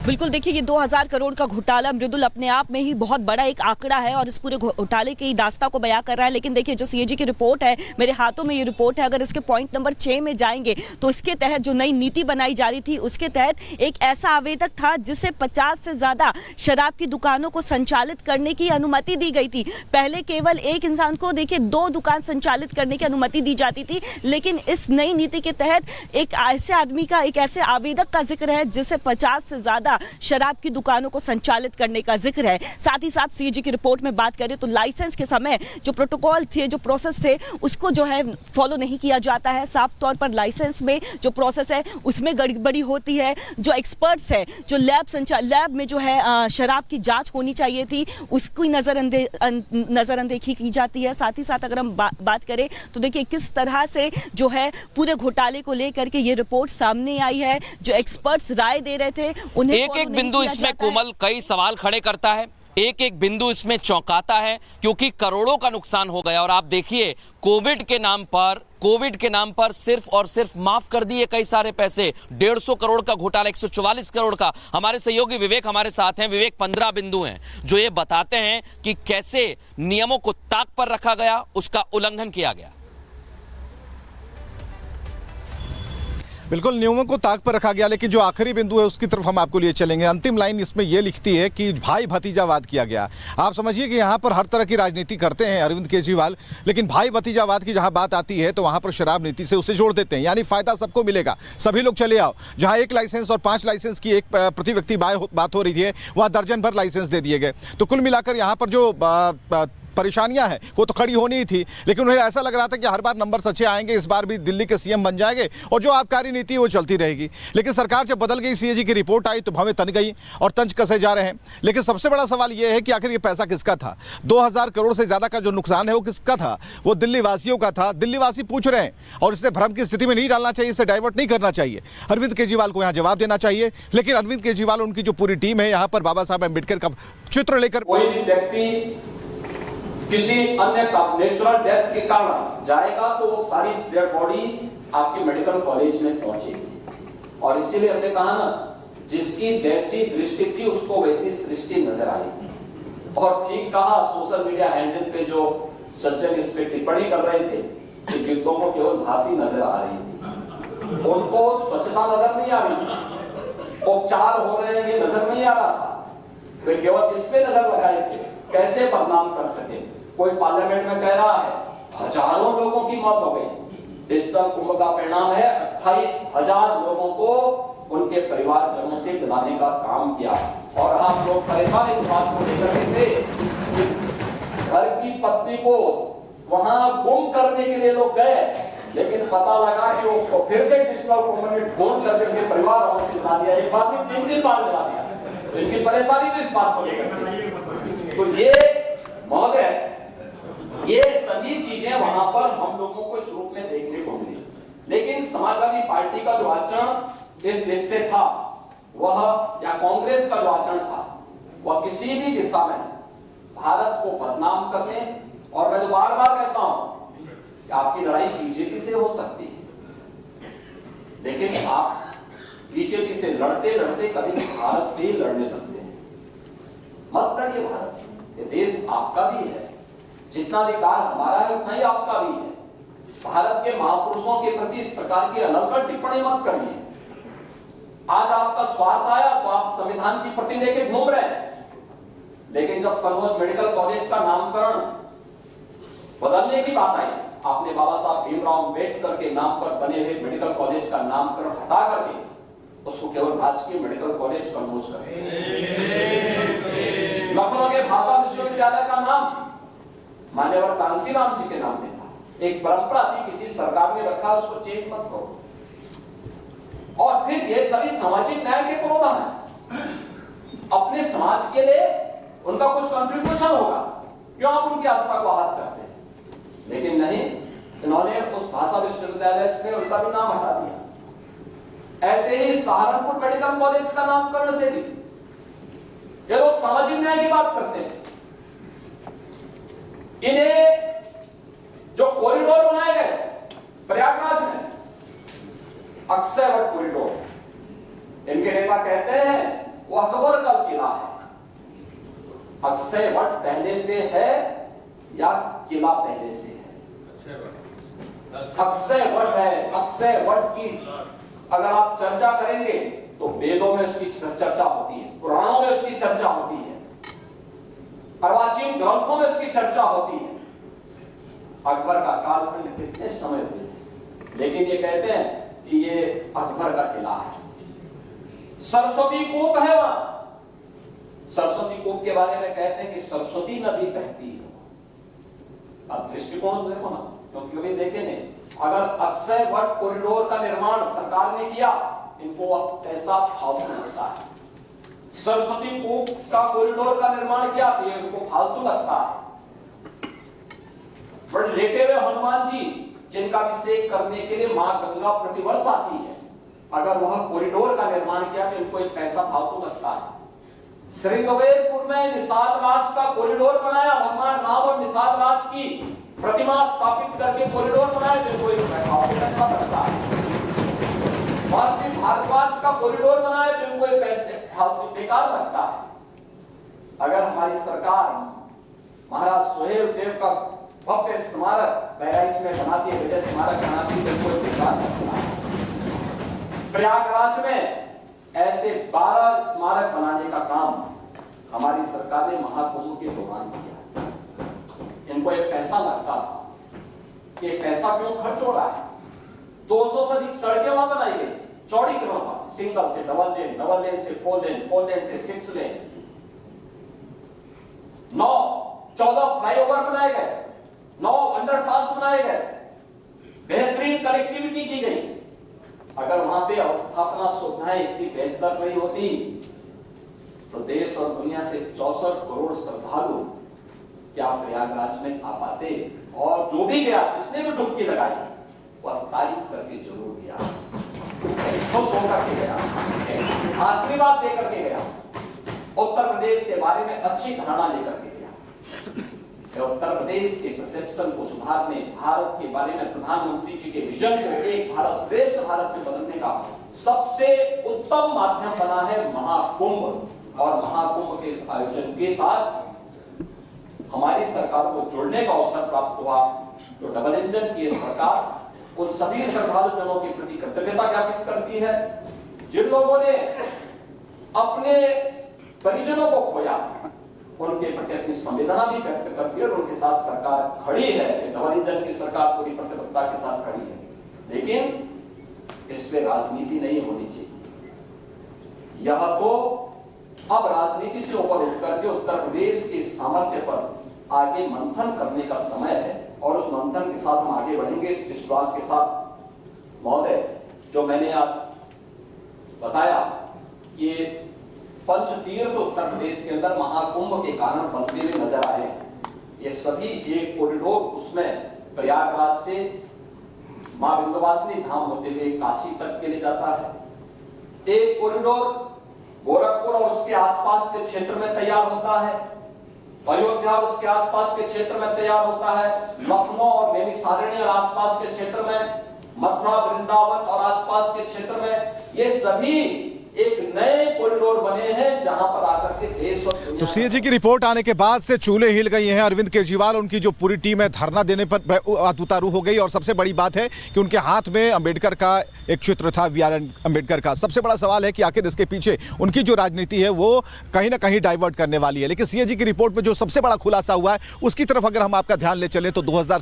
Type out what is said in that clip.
बिल्कुल, देखिए ये 2000 करोड़ का घोटाला मृदुल अपने आप में ही बहुत बड़ा एक आंकड़ा है और इस पूरे घोटाले की दास्ता को बयां कर रहा है। लेकिन देखिए जो सीएजी की रिपोर्ट है, मेरे हाथों में ये रिपोर्ट है, अगर इसके पॉइंट नंबर 6 में जाएंगे तो इसके तहत जो नई नीति बनाई जा रही थी उसके तहत एक ऐसा आवेदक था जिसे 50 से ज्यादा शराब की दुकानों को संचालित करने की अनुमति दी गई थी। पहले केवल एक इंसान को देखिए 2 दुकान संचालित करने की अनुमति दी जाती थी, लेकिन इस नई नीति के तहत एक ऐसे आदमी का, एक ऐसे आवेदक का जिक्र है जिसे 50 से ज्यादा शराब की दुकानों को संचालित करने का जिक्र है। साथ ही साथ सीएजी की रिपोर्ट में बात करें तो लाइसेंस के समय जो प्रोटोकॉल थे, जो प्रोसेस थे, उसको जो है फॉलो नहीं किया जाता है। साफ तौर पर लाइसेंस में जो प्रोसेस है उसमें गड़बड़ी होती है। जो एक्सपर्ट्स है, जो लैब में जो है शराब की जांच होनी चाहिए थी, उसकी नजरअंदेखी की जाती है। साथ ही साथ अगर हम बात करें तो देखिए किस तरह से जो है पूरे घोटाले को लेकर के ये रिपोर्ट सामने आई है। जो एक्सपर्ट्स राय दे रहे थे उन्हें एक एक बिंदु इसमें कोमल कई सवाल खड़े करता है, एक एक बिंदु इसमें चौंकाता है, क्योंकि करोड़ों का नुकसान हो गया। और आप देखिए कोविड के नाम पर सिर्फ और सिर्फ माफ कर दिए कई सारे पैसे। 150 करोड़ का घोटाला, 144 करोड़ का। हमारे सहयोगी विवेक हमारे साथ हैं। विवेक, 15 बिंदु हैं जो ये बताते हैं कि कैसे नियमों को ताक पर रखा गया, उसका उल्लंघन किया गया। बिल्कुल, नियमों को ताक पर रखा गया, लेकिन जो आखिरी बिंदु है उसकी तरफ हम आपको लिए चलेंगे। अंतिम लाइन इसमें यह लिखती है कि भाई भतीजावाद किया गया। आप समझिए कि यहाँ पर हर तरह की राजनीति करते हैं अरविंद केजरीवाल, लेकिन भाई भतीजावाद की जहाँ बात आती है तो वहाँ पर शराब नीति से उसे जोड़ देते हैं, यानी फायदा सबको मिलेगा, सभी लोग चले आओ। जहाँ 1 लाइसेंस और 5 लाइसेंस की एक प्रति व्यक्ति बात हो रही थी, वहाँ दर्जन भर लाइसेंस दे दिए गए। तो कुल मिलाकर यहाँ पर जो परेशानियां हैं वो तो खड़ी होनी ही थी, लेकिन उन्हें ऐसा लग रहा था कि हर बार नंबर अच्छे आएंगे, इस बार भी दिल्ली के सीएम बन जाएंगे और जो आबकारी नीति है वो चलती रहेगी। लेकिन सरकार जब बदल गई, सीएजी की रिपोर्ट आई तो भवें तन गई और तंज कसे जा रहे हैं। लेकिन सबसे बड़ा सवाल यह है कि आखिर ये पैसा किसका था? 2000 करोड़ से ज्यादा का जो नुकसान है वो किसका था? वो दिल्ली वासियों का था। दिल्ली वासी पूछ रहे हैं और इससे भ्रम की स्थिति में नहीं डालना चाहिए, इससे डाइवर्ट नहीं करना चाहिए। अरविंद केजरीवाल को यहाँ जवाब देना चाहिए, लेकिन अरविंद केजरीवाल, उनकी जो पूरी टीम है यहाँ पर बाबा साहब अम्बेडकर का चित्र लेकर, कोई भी व्यक्ति किसी अन्य का नेचुरल डेथ के कारण जाएगा तो वो सारी डेड बॉडी आपके मेडिकल कॉलेज में पहुंचेगी। और इसीलिए हमने कहा ना, जिसकी जैसी दृष्टि थी उसको वैसी सृष्टि नजर आई। और ठीक कहा, सोशल मीडिया हैंडल पे जो सज्जन इस पे टिप्पणी कर रहे थे कि युद्धों को केवल भाषी नजर आ रही थी, उनको स्वच्छता नजर नहीं आ रही थी, उपचार हो रहे हैं ये नजर नहीं आ रहा था, वे केवल इस पे नजर लगाए थे कैसे बदनाम कर सके। कोई पार्लियामेंट में कह रहा है हजारों लोगों की मौत हो गई। डिजिटल कुंभ का परिणाम है 28,000 लोगों को उनके परिवारजनों से मिलाने का काम किया। और हम लोग परेशान इस बात को लेकर के थे कि घर की पत्नी को वहां गुम करने के लिए लोग गए, लेकिन पता लगा कि वो फिर से डिजिटल कुंभ में ढूंढ करके उनके परिवार से मिला दिया। एक बार में 3 बार मिला दिया। तो इनकी परेशानी तो इस बात को लेकर। तो ये महोदय, ये सभी चीजें वहां पर हम लोगों को इस रूप में देखने को मिली। लेकिन समाजवादी पार्टी का जो आचरण इस देश से था, वह या कांग्रेस का जो आचरण था, वह किसी भी दिशा में भारत को बदनाम करने, और मैं तो बार बार कहता हूं कि आपकी लड़ाई बीजेपी से हो सकती है, लेकिन आप बीजेपी से लड़ते लड़ते कभी भारत से ही लड़ने लगते हैं। मत लड़िए भारत से, ये देश आपका भी है, जितना अधिकार हमारा है उतना ही आपका भी है। भारत के महापुरुषों के प्रति इस प्रकार की अनर्गल टिप्पणी मत करिए। आज आपका स्वार्थ आया तो आप संविधान की प्रति लेके घूम रहे हैं, लेकिन जब कन्वर्स मेडिकल कॉलेज का नामकरण बदलने की बात आई, आपने बाबा साहब भीमराव अम्बेडकर के नाम पर बने हुए मेडिकल कॉलेज का नामकरण हटा करके उसको केवल राजकीय मेडिकल कॉलेज कन्वर्ट कर दिया। लखनऊ के भाषा विश्वविद्यालय का नाम मान्यवर कांसीराम जी के नाम पे था। एक परंपरा थी, किसी सरकार ने रखा, उसको चेंज मत करो। और फिर ये सभी सामाजिक न्याय के पुरोधा है। अपने समाज के लिए उनका कुछ कंट्रीब्यूशन होगा, क्यों आप उनकी आस्था को आहत करते हैं? लेकिन नहीं, इन्होंने उस भाषा विश्वविद्यालय से उनका भी नाम हटा दिया। ऐसे ही सहारनपुर मेडिकल कॉलेज का नामकरण से भी ये लोग सामाजिक न्याय की बात करते हैं। इन्हें जो कॉरिडोर बनाए गए प्रयागराज में, अक्षयवट कॉरिडोर, इनके नेता कहते हैं वो अकबर का किला है। अक्षय वट पहले से है या किला पहले से है? अक्षय वट है। अक्षय वट की अगर आप चर्चा करेंगे तो वेदों में उसकी चर्चा होती है, पुराणों में उसकी चर्चा होती है, अर्वाचीन ग्रंथों में उसकी चर्चा होती है। अकबर का कालखंड कितने समय हुए, लेकिन ये कहते हैं कि ये अकबर का किला है। सरस्वती कूप है वहां। सरस्वती कूप के बारे में कहते हैं कि सरस्वती नदी बहती है। अब दृष्टिकोण देखो ना, क्योंकि कभी देखे नहीं। अगर अक्षय वट कॉरिडोर का निर्माण सरकार ने किया, इनको पैसा फालतू लगता है। सरस्वती कूप का कॉरिडोर का निर्माण किया तो ये इनको फालतू लगता है। बड़े लेटे हुए हनुमान जी जिनका अभिषेक करने के लिए मां गंगा प्रतिवर्ष आती है, अगर वह कॉरिडोर का निर्माण किया तो इनको एक पैसा फालतू लगता है। श्रृंगवेरपुर में निषाद राज का कॉरिडोर बनाया, भगवान राम और निषाद राज की प्रतिमा स्थापित करके कॉरिडोर बनाया तो इनको एक पैसा लगता है। महर्षि भारद्वाज का कॉरिडोर बनाया तो इनको एक पैसे बेकार लगता है। अगर हमारी सरकार महाराज सोहेल देव का भव्य स्मारक बहराइच में बनाती है, विजय स्मारक बनाती है तो इनको बेकार लगता है। प्रयागराज में ऐसे 12 स्मारक बनाने का काम हमारी सरकार ने महाकुंभ के दौरान किया। इनको एक पैसा लगता था, ये पैसा क्यों खर्च हो रहा है? 200 से अधिक सड़कें वहां बनाई गई, चौड़ीकरण पर, सिंगल से डबल लेन, डबल लेन से 4 लेन, 4 लेन से 6 लेन, 14 फ्लाईओवर बनाए गए, 9 अंडरपास बनाए गए, बेहतरीन कनेक्टिविटी की गई। अगर वहां पे अवस्थापना सुविधाएं इतनी बेहतर नहीं होती तो देश और दुनिया से 64 करोड़ श्रद्धालु क्या प्रयागराज में आ पाते? और जो भी गया, जिसने भी डुबकी लगाई, वह तारीफ करके जरूर गया, खुश होकर के गया, आशीर्वाद देकर के गया, उत्तर प्रदेश के बारे में अच्छी धारणा लेकर के गया। उत्तर प्रदेश के परसेप्शन को सुधारने, भारत के बारे में प्रधानमंत्री जी के विजन को एक भारत श्रेष्ठ भारत में बदलने का सबसे उत्तम माध्यम बना है महाकुंभ। और महाकुंभ के इस आयोजन के साथ हमारी सरकार को जुड़ने का अवसर प्राप्त हुआ। तो डबल इंजन की सरकार उन सभी श्रद्धालु जनों के प्रति कृतज्ञता ज्ञापित करती है जिन लोगों ने अपने परिजनों को खोया, उनके प्रति अपनी संवेदना भी व्यक्त करती है और उनके साथ सरकार खड़ी है। डबल इंजन की सरकार पूरी प्रतिबद्धता के साथ खड़ी है, लेकिन इसमें राजनीति नहीं होनी चाहिए। यह तो अब राजनीति से ऊपर उठकर के उत्तर प्रदेश के सामर्थ्य पर आगे मंथन करने का समय है और उस मंथन के साथ हम आगे बढ़ेंगे इस विश्वास के साथ। महोदय, जो मैंने आज बताया, ये पंचतीर्थ उत्तर प्रदेश के अंदर महाकुंभ के कारण बनते हुए नजर आए हैं। ये सभी एक कॉरिडोर, उसमें प्रयागराज से मां विंध्यवासिनी धाम होते हुए काशी तक के लिए जाता है। एक कॉरिडोर गोरखपुर और उसके आसपास के क्षेत्र में तैयार होता है, अयोध्या और उसके आसपास के क्षेत्र में तैयार होता है, लखनऊ और नैमिषारण्य और आसपास के क्षेत्र में, मथुरा वृंदावन और आसपास के क्षेत्र में, ये सभी एक नए कॉरिडोर बने हैं जहां पर आकर के देश और दुनिया। तो सीएजी की रिपोर्ट आने के बाद से चूल्हे हिल गई हैं। अरविंद केजरीवाल, उनकी जो पूरी टीम है, धरना देने पर उतारू हो गई। और सबसे बड़ी बात है कि उनके हाथ में अंबेडकर का एक चित्र था, बी आर अंबेडकर का। सबसे बड़ा सवाल है कि आखिर इसके पीछे उनकी जो राजनीति है वो कहीं ना कहीं डाइवर्ट करने वाली है। लेकिन सीएजी की रिपोर्ट में जो सबसे बड़ा खुलासा हुआ है उसकी तरफ अगर हम आपका ध्यान ले चलें तो